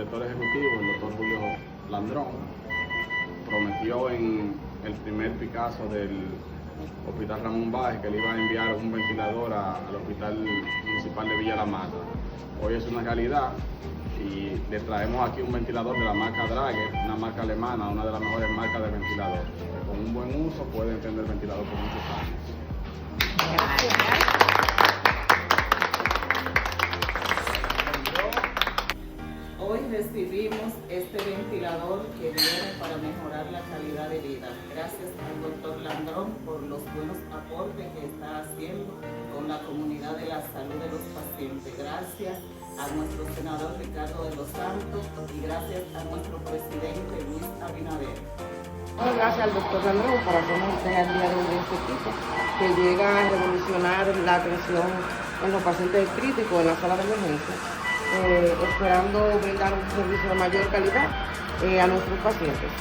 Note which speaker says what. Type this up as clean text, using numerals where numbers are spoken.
Speaker 1: director ejecutivo, el doctor Julio Landrón, prometió en el primer Picasso del Hospital Ramón Báez que le iba a enviar un ventilador al Hospital Municipal de Villa La Mata. Hoy es una realidad y le traemos aquí un ventilador de la marca Drager, una marca alemana, una de las mejores marcas de ventilador. Con un buen uso pueden tener ventilador por muchos años.
Speaker 2: Hoy recibimos este ventilador que viene para mejorar la calidad de vida. Gracias al doctor Landrón por los buenos aportes que está haciendo con la comunidad de la salud de los pacientes. Gracias a nuestro senador Ricardo de los Santos y gracias a nuestro presidente Luis Abinader.
Speaker 3: Gracias al doctor Landrón por hacernos entrega el día de hoy de este equipo que llega a revolucionar la atención en los pacientes críticos en la sala de emergencia, esperando brindar un servicio de mayor calidad a nuestros pacientes.